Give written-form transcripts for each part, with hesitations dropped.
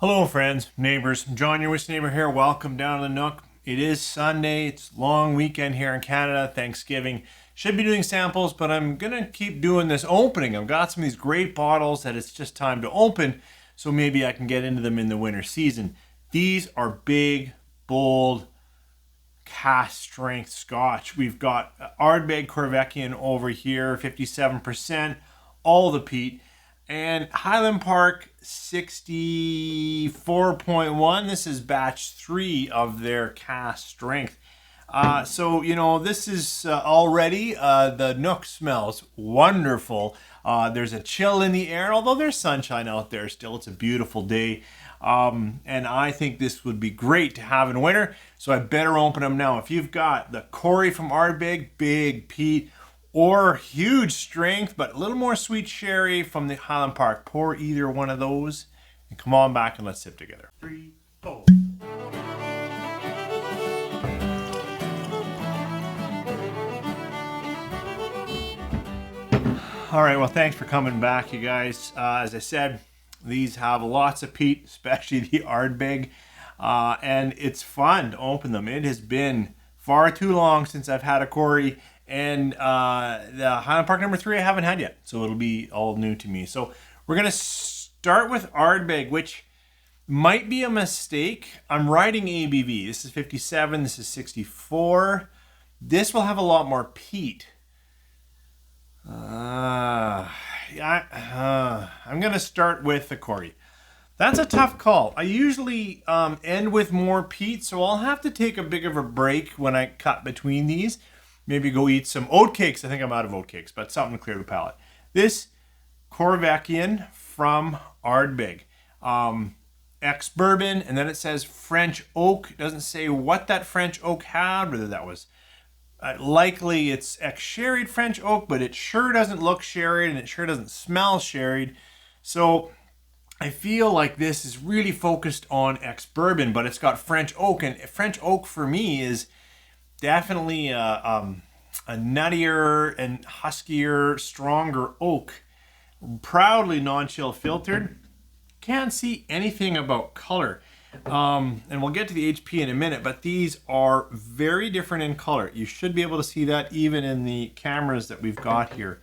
Hello friends, neighbors. John, your Wish Neighbor here. Welcome down to the Nook. It is Sunday. It's long weekend here in Canada, Thanksgiving. Should be doing samples, but I'm going to keep doing this opening. I've got some of these great bottles that it's just time to open, so maybe I can get into them in the winter season. These are big, bold, cast strength Scotch. We've got Ardbeg Corryvreckan over here, 57%, all the peat. And Highland Park 64.1. This is batch 3 of their cast strength. So, this is already, the Nook smells wonderful. There's a chill in the air, although there's sunshine out there still. It's a beautiful day. And I think this would be great to have in winter. So I better open them now. If you've got the Corry from Ardbeg, big peat, or huge strength, but a little more sweet sherry from the Highland Park, pour either one of those and come on back and let's sip together. 3, 4. All right, well, thanks for coming back, you guys. As I said, these have lots of peat, especially the Ardbeg, and it's fun to open them. It has been far too long since I've had a Corry. And the Highland Park number 3 I haven't had yet, so it'll be all new to me. So we're going to start with Ardbeg, which might be a mistake. I'm writing ABV. This is 57, this is 64. This will have a lot more peat. I'm going to start with the Corry. That's a tough call. I usually end with more peat, so I'll have to take a bit of a break when I cut between these. Maybe go eat some oat cakes. I think I'm out of oat cakes, but something to clear the palate. This Corryvreckan from Ardbeg. Ex-bourbon, and then it says French oak. It doesn't say what that French oak had, whether that was likely it's ex-sherried French oak, but it sure doesn't look sherried, and it sure doesn't smell sherried. So I feel like this is really focused on ex-bourbon, but it's got French oak, and French oak for me is definitely a nuttier and huskier, stronger oak. Proudly non-chill filtered. Can't see anything about color. And we'll get to the HP in a minute, but these are very different in color. You should be able to see that even in the cameras that we've got here.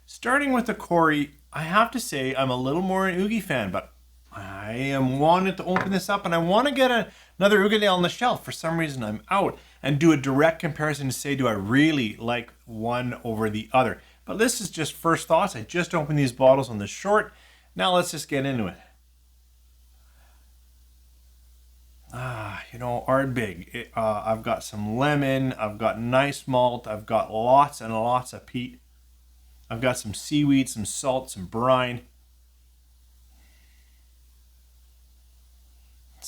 Starting with the Corry, I have to say I'm a little more an Oogie fan, but I am wanting to open this up and I want to get another Ugadale on the shelf. For some reason I'm out and do a direct comparison to say, do I really like one over the other? But this is just first thoughts. I just opened these bottles on the short. Now let's just get into it. Ardbeg. I've got some lemon. I've got nice malt. I've got lots and lots of peat. I've got some seaweed, some salt, some brine.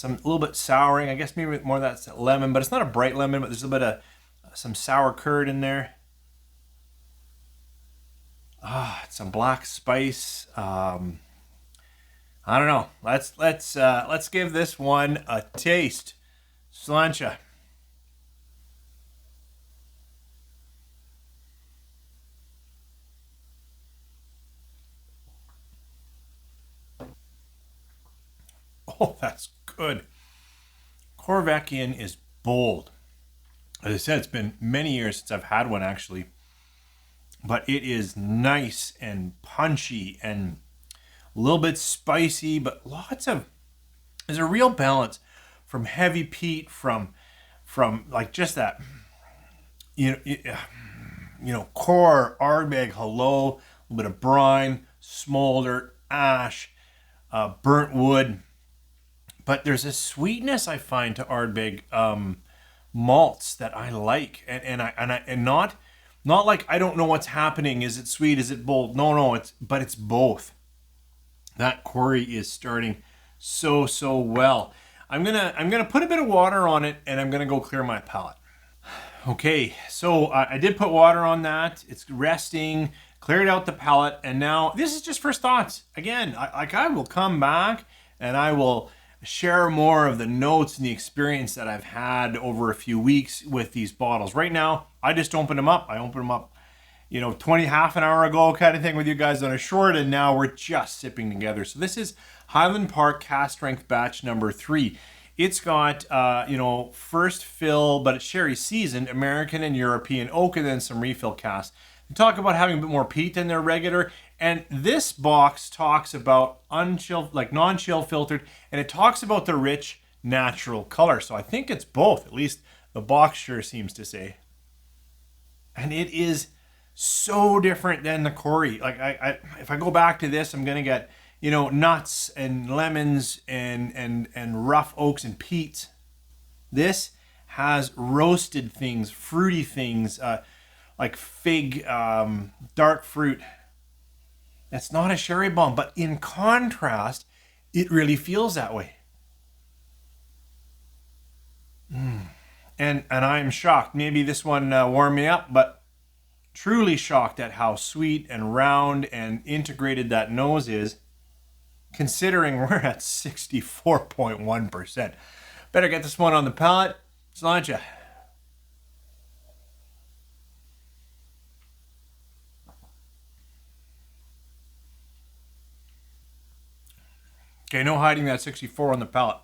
A little bit souring. I guess maybe more of that's lemon, but it's not a bright lemon, but there's a bit of some sour curd in there. Some black spice. I don't know. Let's give this one a taste. Sláinte. Oh, that's good. Corryvreckan is bold. As I said, it's been many years since I've had one actually, but it is nice and punchy and a little bit spicy, but there's a real balance from heavy peat, from like just that, core Ardbeg, hello, a little bit of brine, smolder, ash, burnt wood. But there's a sweetness I find to Ardbeg malts that I like, and not like I don't know what's happening. Is it sweet? Is it bold? No, it's both. That Corry is starting so well. I'm gonna put a bit of water on it, and I'm gonna go clear my palate. Okay, so I did put water on that. It's resting, cleared out the palate, and now this is just first thoughts. Again, I will come back and I will share more of the notes and the experience that I've had over a few weeks with these bottles. Right now, I just opened them up. I opened them up, half an hour ago kind of thing with you guys on a short, and now we're just sipping together. So this is Highland Park Cast Strength Batch number 3. It's got, first fill, but it's sherry seasoned, American and European oak, and then some refill casks. They talk about having a bit more peat than their regular, and this box talks about unchilled, like non-chill filtered, and it talks about the rich natural color. So I think it's both, at least the box sure seems to say. And it is so different than the Corry. Like if I go back to this, I'm gonna get nuts and lemons and rough oaks and peats. This has roasted things, fruity things, like fig, dark fruit. That's not a sherry bomb, but in contrast, it really feels that way. And I'm shocked. Maybe this one warmed me up, but truly shocked at how sweet and round and integrated that nose is, considering we're at 64.1%. Better get this one on the palate. Sláinte. Okay, no hiding that 64 on the palate.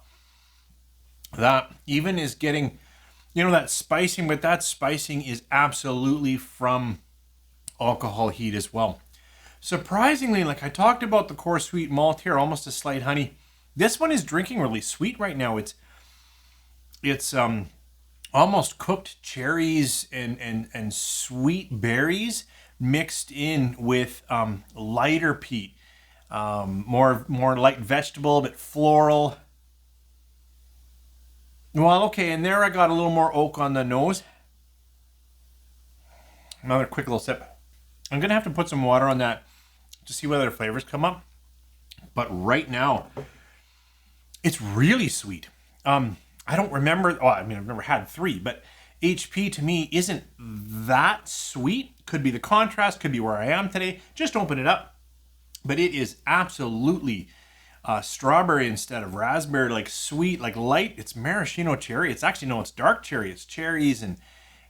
That even is getting, that spicing, but that spicing is absolutely from alcohol heat as well. Surprisingly, like I talked about the core sweet malt here, almost a slight honey. This one is drinking really sweet right now. It's almost cooked cherries and sweet berries mixed in with lighter peat. More light vegetable, but floral. Well, okay, and there I got a little more oak on the nose. Another quick little sip. I'm gonna have to put some water on that to see whether the flavors come up. But right now, it's really sweet. I don't remember, I've never had 3, but HP to me isn't that sweet. Could be the contrast, could be where I am today. Just open it up. But it is absolutely strawberry instead of raspberry, like sweet, like light. It's maraschino cherry. It's actually, no, it's dark cherry. It's cherries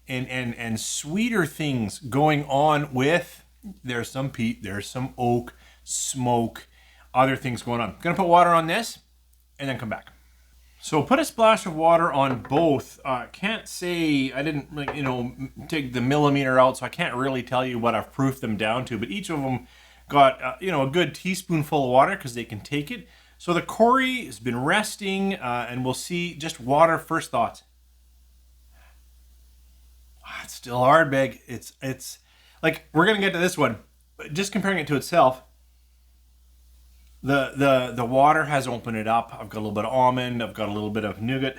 and sweeter things going on with, there's some peat, there's some oak, smoke, other things going on. Gonna put water on this and then come back. So put a splash of water on both. Can't say, I didn't take the millimeter out, so I can't really tell you what I've proofed them down to, but each of them got a good teaspoonful of water because they can take it. So the Corry has been resting, and we'll see just water. First thoughts. It's still Ardbeg. It's like, we're gonna get to this one, but just comparing it to itself, the water has opened it up. I've got a little bit of almond. I've got a little bit of nougat.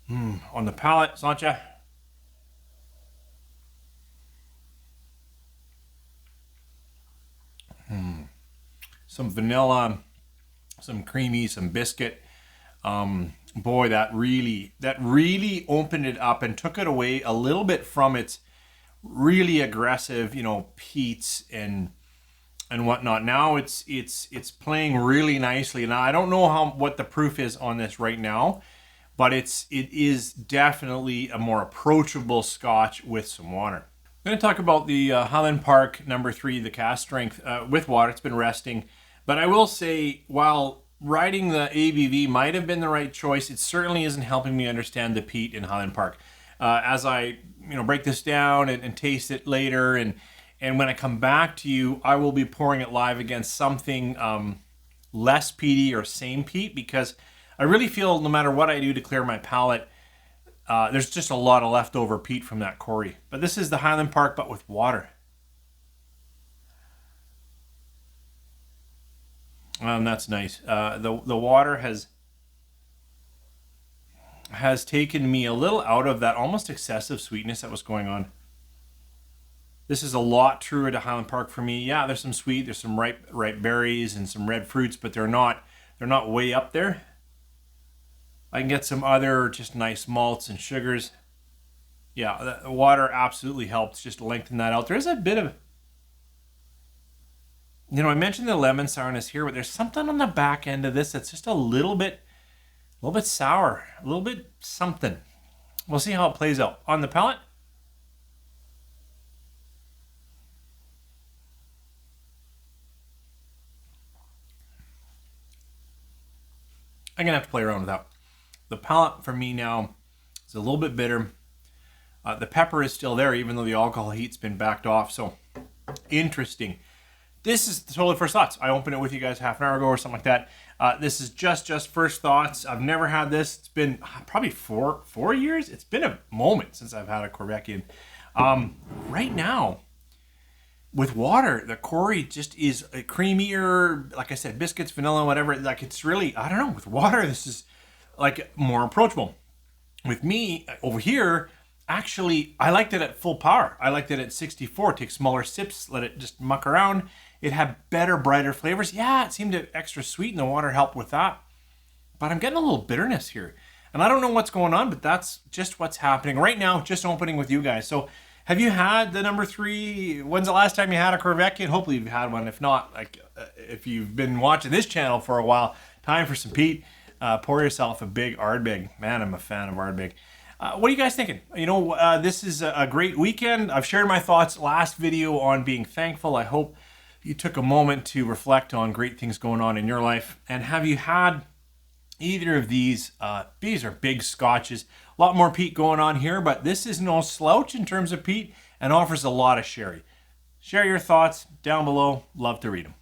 On the palate, Sláinte. Some vanilla, some creamy, some biscuit. Boy, that really opened it up and took it away a little bit from its really aggressive, peats and whatnot. Now it's playing really nicely. Now I don't know what the proof is on this right now, but it is definitely a more approachable Scotch with some water. I'm going to talk about the Highland Park number 3, the cast strength with water. It's been resting. But I will say, while riding the ABV might have been the right choice, it certainly isn't helping me understand the peat in Highland Park. As I break this down and taste it later, and when I come back to you, I will be pouring it live against something less peaty or same peat, because I really feel no matter what I do to clear my palate, there's just a lot of leftover peat from that Corry. But this is the Highland Park, but with water. That's nice. The water has taken me a little out of that almost excessive sweetness that was going on. This is a lot truer to Highland Park for me. Yeah, there's some sweet, there's some ripe berries and some red fruits, but they're not way up there. I can get some other just nice malts and sugars. Yeah, the water absolutely helps just lengthen that out. There's a bit of, I mentioned the lemon sourness here, but there's something on the back end of this that's just a little bit sour, a little bit something. We'll see how it plays out. On the palate. I'm gonna have to play around with that. The palate for me now is a little bit bitter. The pepper is still there, even though the alcohol heat's been backed off. So interesting. This is totally first thoughts. I opened it with you guys half an hour ago or something like that. This is just first thoughts. I've never had this. It's been probably four years. It's been a moment since I've had a Corryvreckan. Right now, with water, the Corry just is a creamier. Like I said, biscuits, vanilla, whatever. Like it's really, I don't know. With water, this is like more approachable. With me over here, actually, I liked it at full power. I liked it at 64. Take smaller sips, let it just muck around. It had better, brighter flavors. Yeah, it seemed extra sweet, and the water helped with that. But I'm getting a little bitterness here. And I don't know what's going on, but that's just what's happening right now, just opening with you guys. So have you had the number 3? When's the last time you had a Corryvreckan? Hopefully you've had one. If not, like if you've been watching this channel for a while, time for some peat. Pour yourself a big Ardbeg. Man, I'm a fan of Ardbeg. What are you guys thinking? You know, this is a great weekend. I've shared my thoughts last video on being thankful. I hope you took a moment to reflect on great things going on in your life. And have you had either of these? These are big scotches. A lot more peat going on here, but this is no slouch in terms of peat and offers a lot of sherry. Share your thoughts down below. Love to read them.